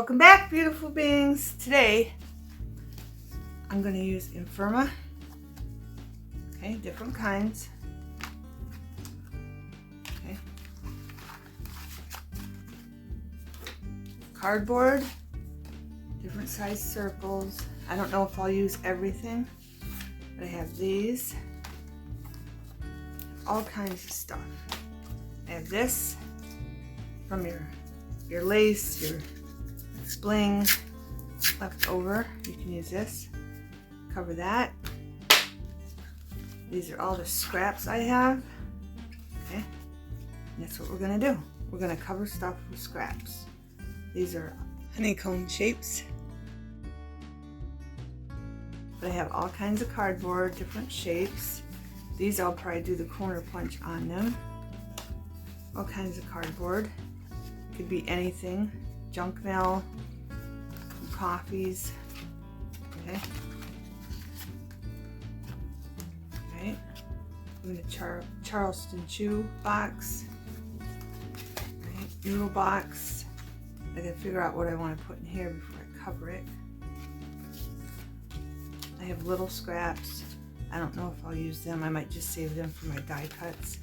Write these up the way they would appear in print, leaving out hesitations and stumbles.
Welcome back, beautiful beings. Today I'm going to use Infirma. Okay, different kinds. Okay. Cardboard, different size circles. I don't know if I'll use everything, but I have these. All kinds of stuff. I have this from your lace, your bling left over. You can use this. Cover that. These are all the scraps I have. Okay, and that's what we're gonna do. We're gonna cover stuff with scraps. These are honeycomb shapes. But I have all kinds of cardboard, different shapes. These I'll probably do the corner punch on them. All kinds of cardboard. Could be anything. Junk mail, coffees. Okay. Alright. I'm going to Charleston Chew box. Right. Noodle box. I gotta figure out what I want to put in here before I cover it. I have little scraps. I don't know if I'll use them. I might just save them for my die cuts.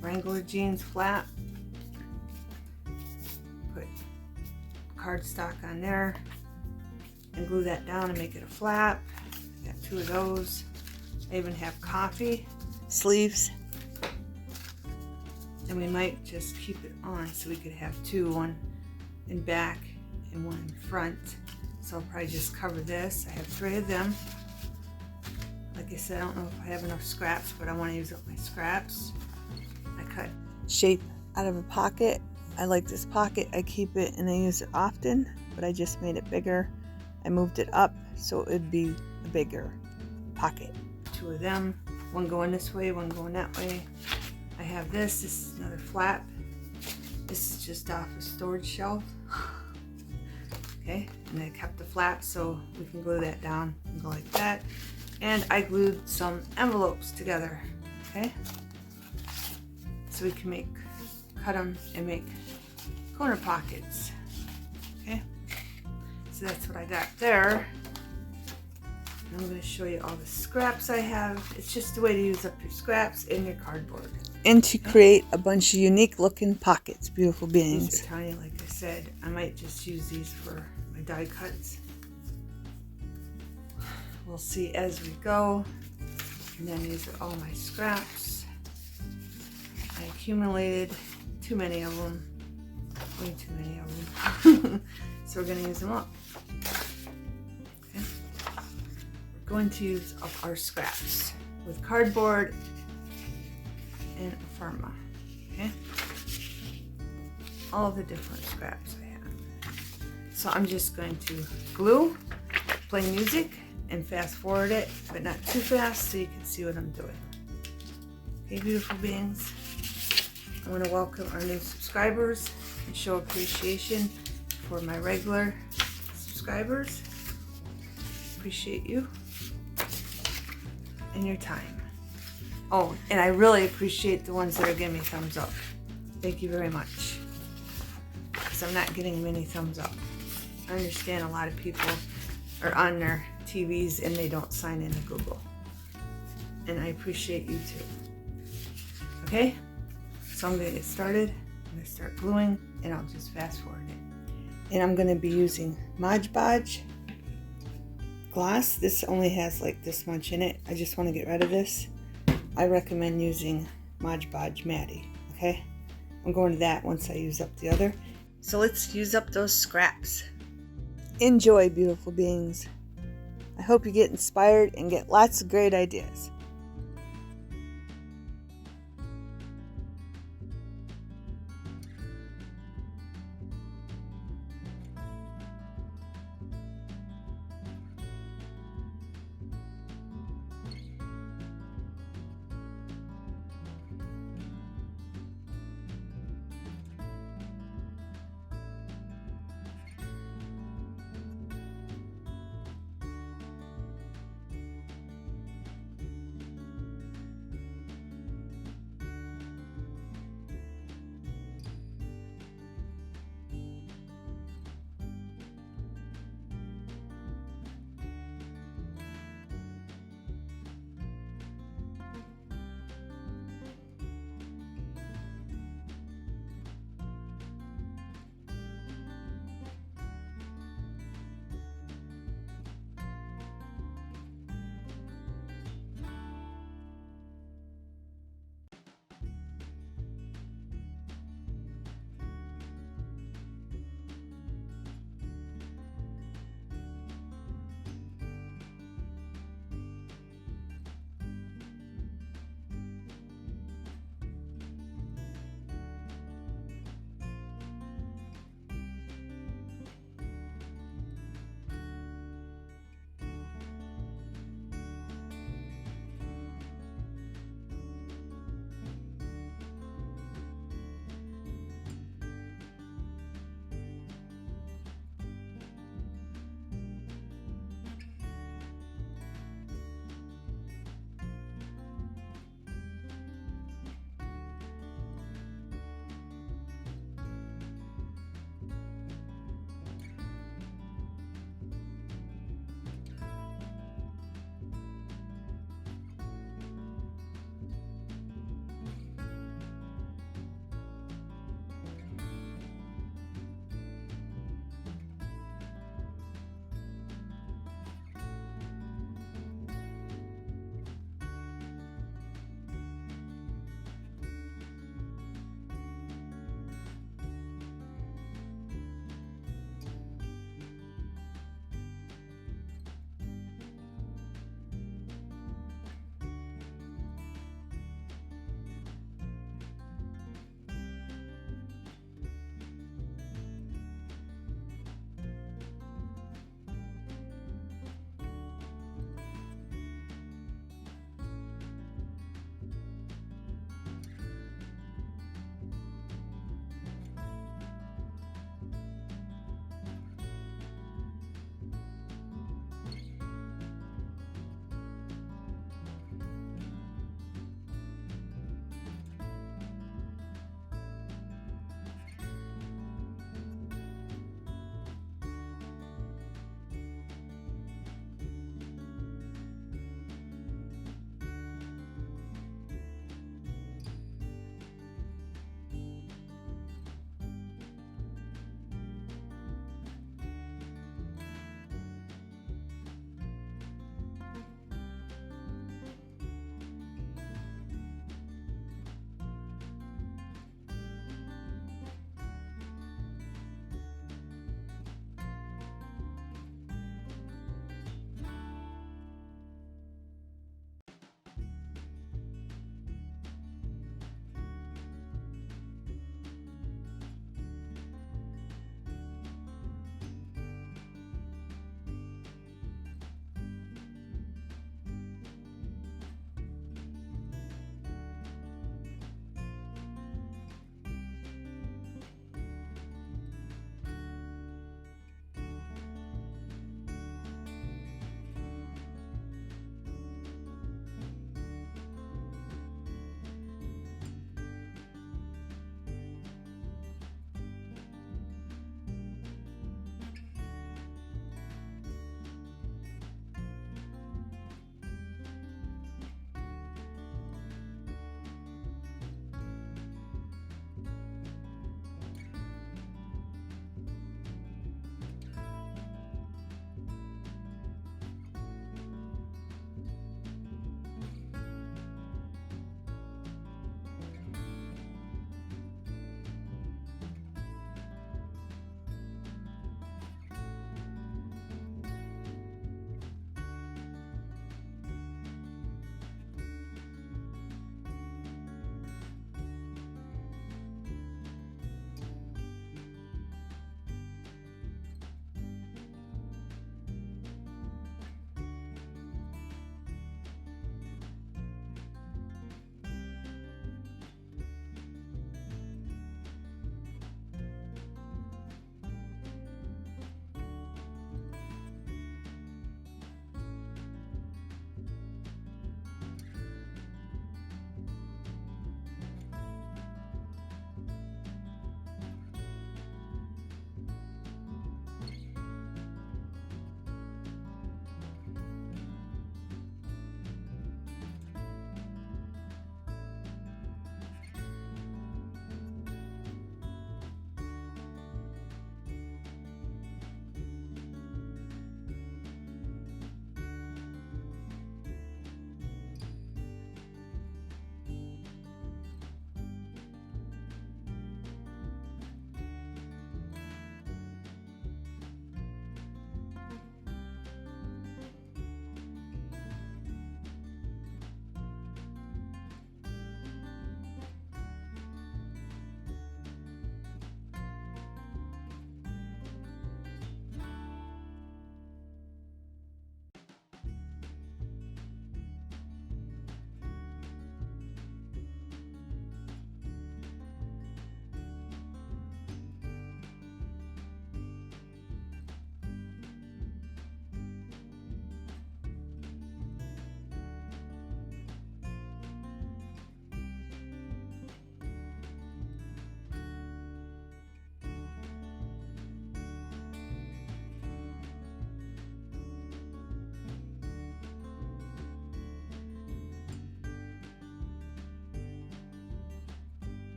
Wrangler jeans flat. Put cardstock on there and glue that down and make it a flap. Got 2 of those. I even have coffee sleeves. And we might just keep it on so we could have 2, one in back and one in front. So I'll probably just cover this. I have 3 of them. Like I said, I don't know if I have enough scraps, but I want to use up my scraps. I cut shape out of a pocket. I like this pocket. I keep it and I use it often, but I just made it bigger. I moved it up so it would be a bigger pocket. 2 of them, one going this way, one going that way. I have this. This is another flap. This is just off a storage shelf. Okay, and I kept the flap so we can glue that down and go like that. And I glued some envelopes together. Okay, so we can cut them and make corner pockets. Okay, so that's what I got there. And I'm going to show you all the scraps I have. It's just a way to use up your scraps and your cardboard. And to create a bunch of unique looking pockets, beautiful beings. These are tiny, like I said. I might just use these for my die cuts. We'll see as we go. And then these are all my scraps. I accumulated too many of them. Way too many of them. So we're going to use them up. Okay. We're going to use up our scraps with cardboard and Infirma. Okay. All the different scraps I have. So I'm just going to glue, play music, and fast forward it, but not too fast so you can see what I'm doing. Okay, beautiful beings. I want to welcome our new subscribers and show appreciation for my regular subscribers. Appreciate you and your time. Oh, and I really appreciate the ones that are giving me thumbs up. Thank you very much. Because I'm not getting many thumbs up. I understand a lot of people are on their TVs and they don't sign into Google. And I appreciate you too. Okay? So I'm going to get started. I'm going to start gluing and I'll just fast forward it. And I'm going to be using Mod Podge gloss. This only has like this much in it. I just want to get rid of this. I recommend using Mod Podge Matte. Okay? I'm going to that once I use up the other. So let's use up those scraps. Enjoy, beautiful beings. I hope you get inspired and get lots of great ideas.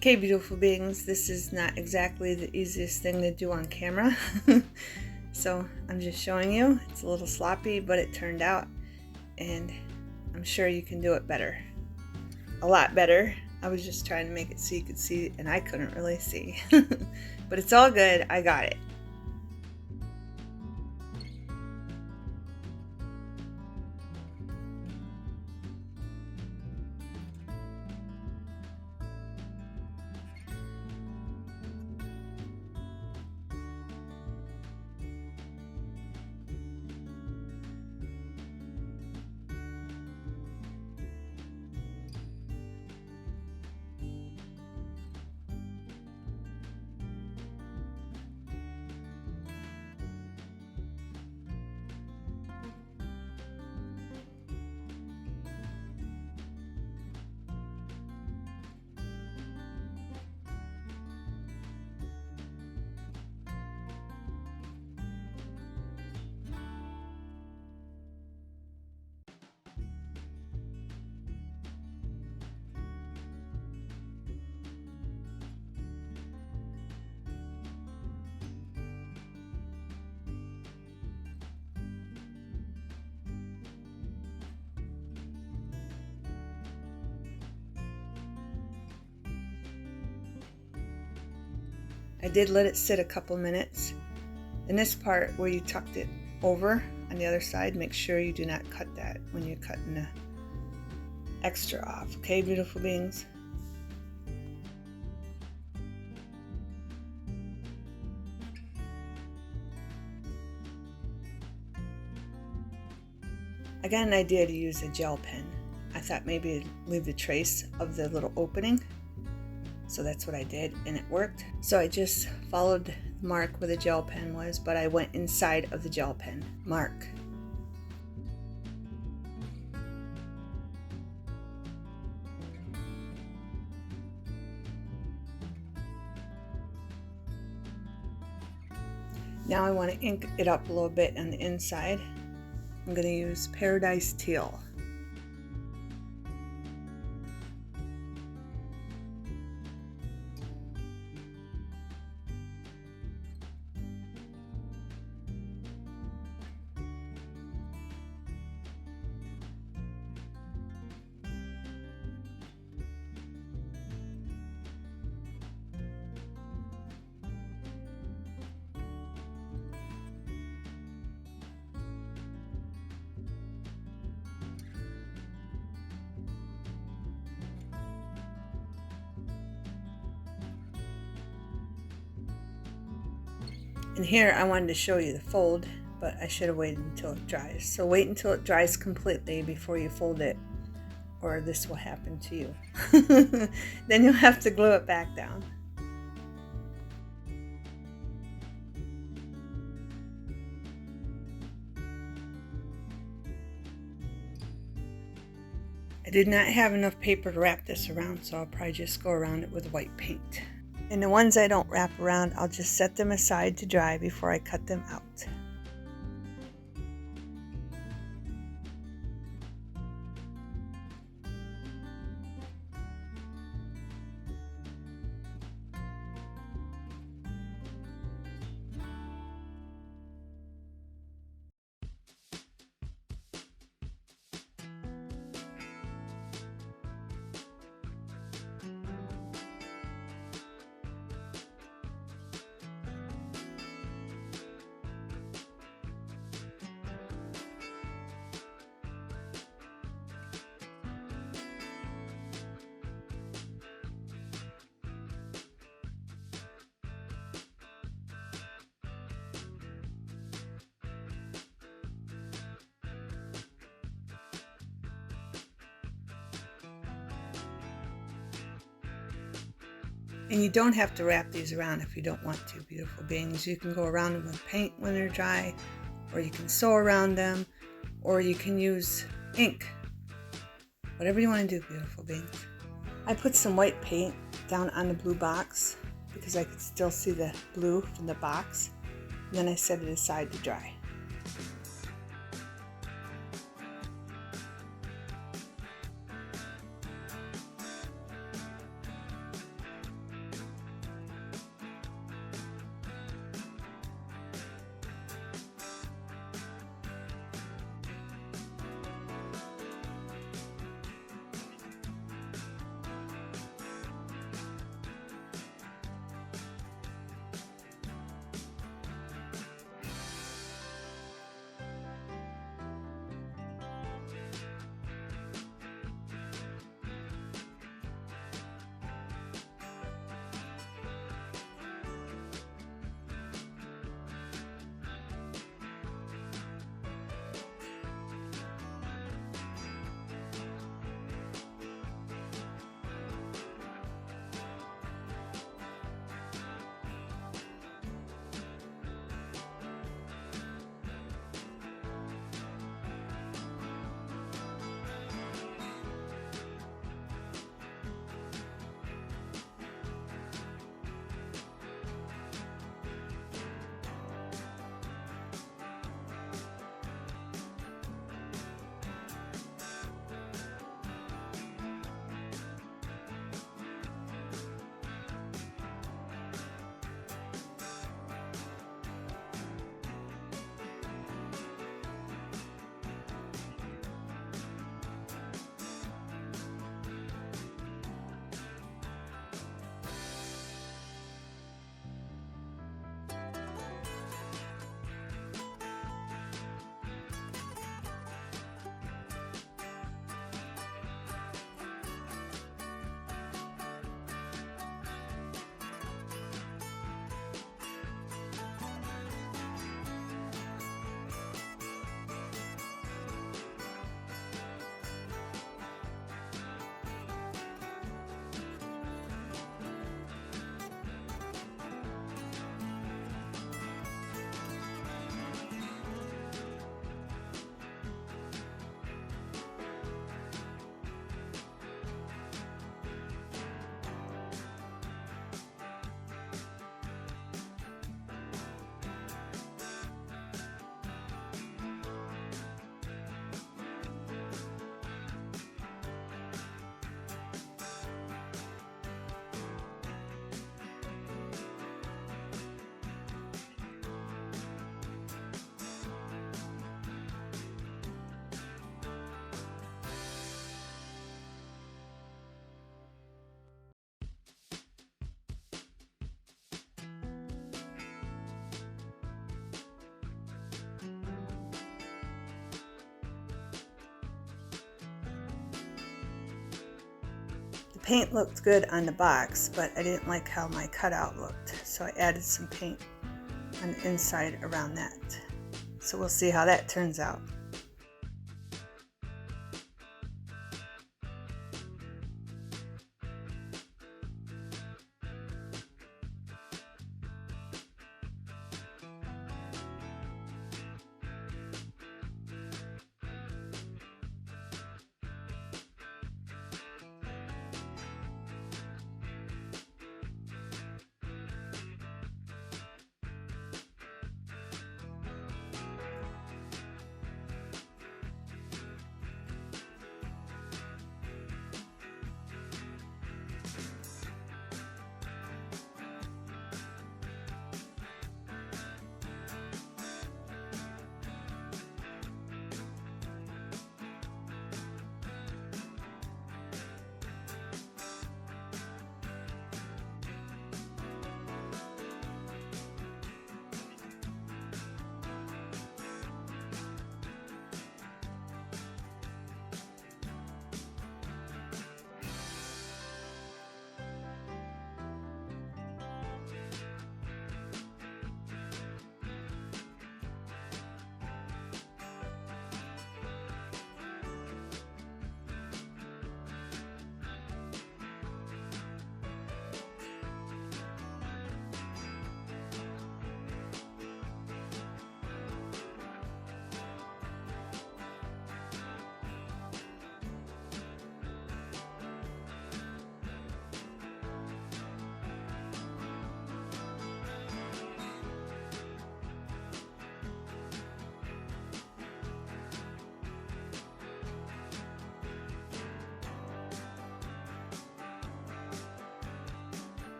Okay, beautiful beings, this is not exactly the easiest thing to do on camera. So I'm just showing you. It's a little sloppy, but it turned out, and I'm sure you can do it better. A lot better. I was just trying to make it so you could see, and I couldn't really see. But it's all good. I got it. I did let it sit a couple minutes. In this part where you tucked it over on the other side, make sure you do not cut that when you're cutting the extra off. Okay, beautiful beings? I got an idea to use a gel pen. I thought maybe it'd leave the trace of the little opening. So that's what I did, and it worked. So I just followed the mark where the gel pen was, but I went inside of the gel pen mark. Now I want to ink it up a little bit on the inside. I'm going to use Paradise Teal. And here I wanted to show you the fold, but I should have waited until it dries. So wait until it dries completely before you fold it, or this will happen to you. Then you'll have to glue it back down. I did not have enough paper to wrap this around, so I'll probably just go around it with white paint. And the ones I don't wrap around, I'll just set them aside to dry before I cut them out. And you don't have to wrap these around if you don't want to, beautiful beings. You can go around them with paint when they're dry, or you can sew around them, or you can use ink. Whatever you want to do, beautiful beings. I put some white paint down on the blue box because I could still see the blue from the box. And then I set it aside to dry. paint looked good on the box, but I didn't like how my cutout looked, so I added some paint on the inside around that. So we'll see how that turns out.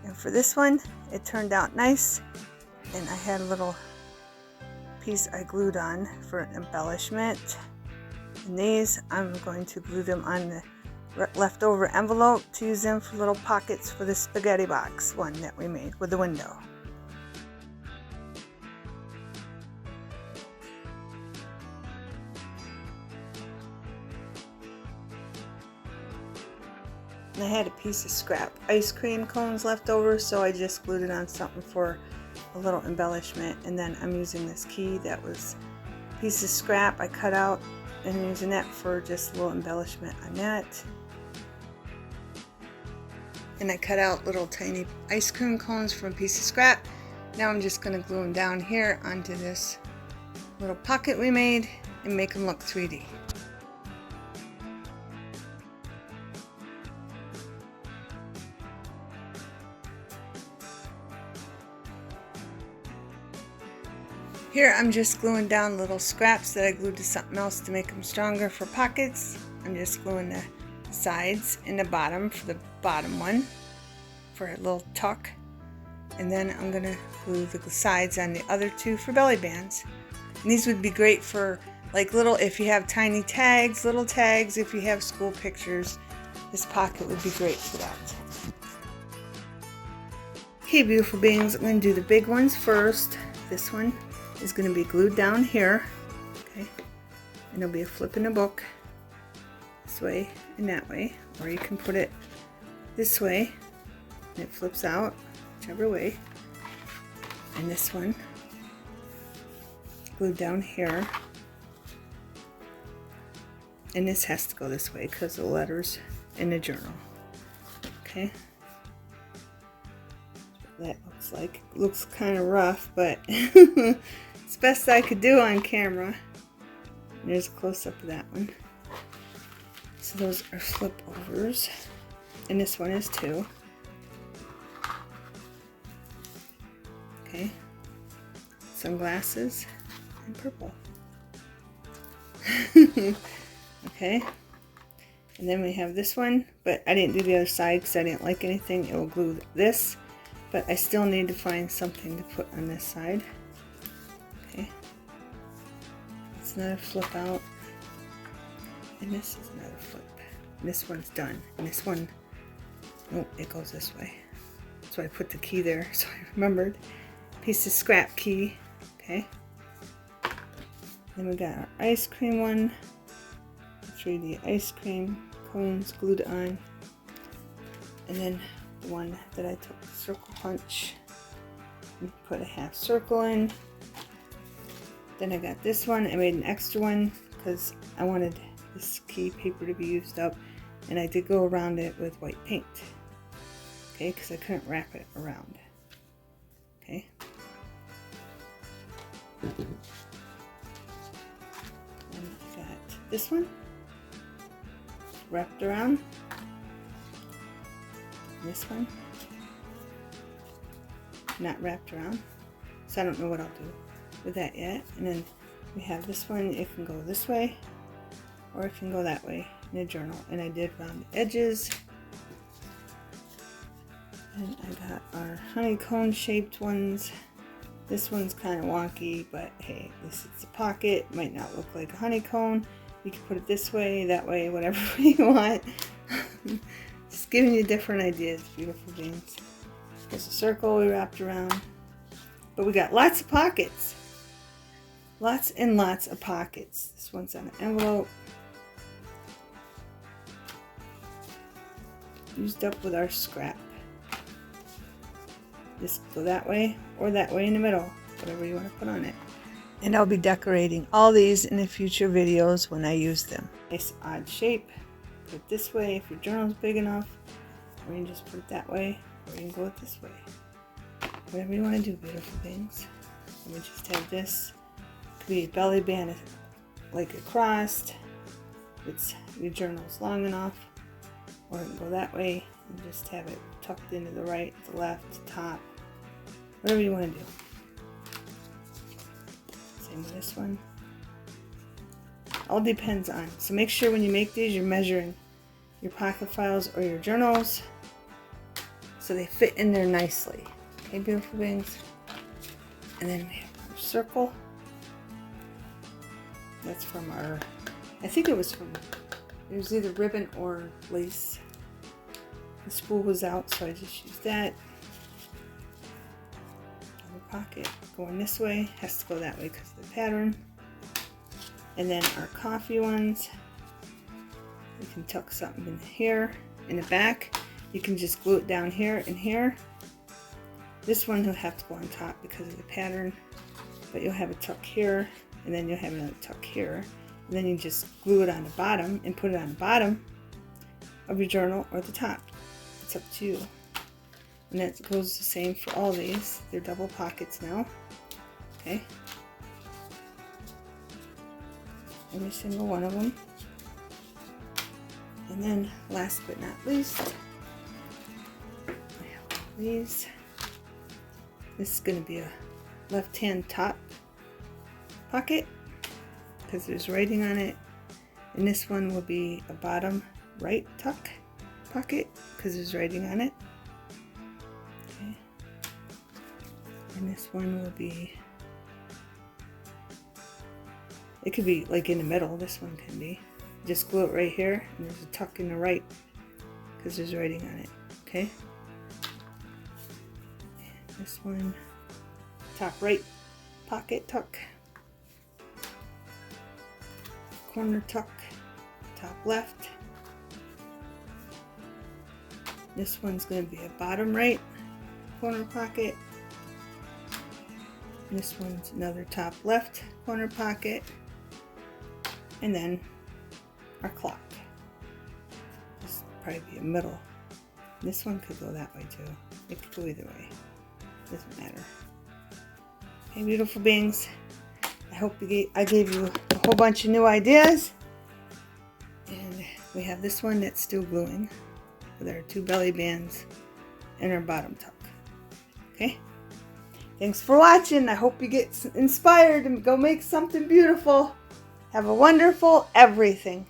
And for this one, it turned out nice, and I had a little piece I glued on for an embellishment. And these, I'm going to glue them on the leftover envelope to use them for little pockets for the spaghetti box one that we made with the window. And I had a piece of scrap ice cream cones left over, so I just glued it on something for a little embellishment. And then I'm using this key that was a piece of scrap I cut out, and I'm using that for just a little embellishment on that. And I cut out little tiny ice cream cones from a piece of scrap. Now I'm just going to glue them down here onto this little pocket we made and make them look 3D. Here I'm just gluing down little scraps that I glued to something else to make them stronger for pockets. I'm just gluing the sides and the bottom for the bottom one for a little tuck. And then I'm going to glue the sides on the other two for belly bands. And these would be great for like little, if you have tiny tags, little tags, if you have school pictures, this pocket would be great for that. Okay, beautiful beings, I'm going to do the big ones first. This one is going to be glued down here, okay, and there'll be a flip in the book this way and that way, or you can put it this way and it flips out whichever way. And this one glued down here, and this has to go this way because of the letters in the journal. Okay, that looks like, looks kind of rough, but it's best I could do on camera. And there's a close-up of that one. So those are flip overs, and this one is too. Okay, sunglasses and purple. Okay, and then we have this one, but I didn't do the other side because I didn't like anything. It will glue this, but I still need to find something to put on this side. Okay, it's another flip out, and this is another flip. And this one's done, and this one, oh, it goes this way. So I put the key there, so I remembered. Piece of scrap key. Okay. Then we got our ice cream one. 3D ice cream cones glued on. And then the one that I took the circle punch and put a half circle in. Then I got this one. I made an extra one because I wanted this key paper to be used up, and I did go around it with white paint. Okay, because I couldn't wrap it around. Okay. And I got this one wrapped around. And this one not wrapped around. So I don't know what I'll do with that yet. And then we have this one. It can go this way, or it can go that way in the journal. And I did round the edges. And I got our honeycomb shaped ones. This one's kind of wonky, but hey, this is a pocket. Might not look like a honeycomb. You can put it this way, that way, whatever way you want. Just giving you different ideas, beautiful beings. There's a circle we wrapped around. But we got lots of pockets. Lots and lots of pockets. This one's on an envelope. Used up with our scrap. Just go that way or that way in the middle, whatever you want to put on it. And I'll be decorating all these in the future videos when I use them. Nice odd shape. Put it this way if your journal's big enough, or you can just put it that way, or you can go it this way. Whatever you want to do, beautiful things. And we just have this. It could be a belly band like a cross. It's your journal's long enough, or you can go that way and just have it tucked into the right, the left, the top, whatever you want to do. Same with this one. All depends on. So make sure when you make these, you're measuring your pocket files or your journals so they fit in there nicely. Okay, beautiful beings. And then we have our circle. That's from our, I think it was either ribbon or lace. The spool was out, so I just used that. Pocket going this way, has to go that way because of the pattern. And then our coffee ones, you can tuck something in here. In the back, you can just glue it down here and here. This one will have to go on top because of the pattern, but you'll have a tuck here, and then you'll have another tuck here. And then you just glue it on the bottom and put it on the bottom of your journal or the top. It's up to you. And that goes the same for all these. They're double pockets now. Okay. Every single one of them. And then last but not least, I have these. This is going to be a left-hand top pocket because there's writing on it. And this one will be a bottom right tuck pocket because there's writing on it. Okay. And this one will be, it could be like in the middle. This one can be. Just glue it right here, and there's a tuck in the right because there's writing on it. Okay. And this one, top right pocket tuck, corner tuck, top left. This one's going to be a bottom right corner pocket. This one's another top left corner pocket, and then our clock. This will probably be a middle. This one could go that way too. It could go either way. Doesn't matter. Hey, beautiful beings. I hope I gave you a whole bunch of new ideas. And we have this one that's still gluing with our 2 belly bands and our bottom tuck. Okay? Thanks for watching. I hope you get inspired and go make something beautiful. Have a wonderful everything.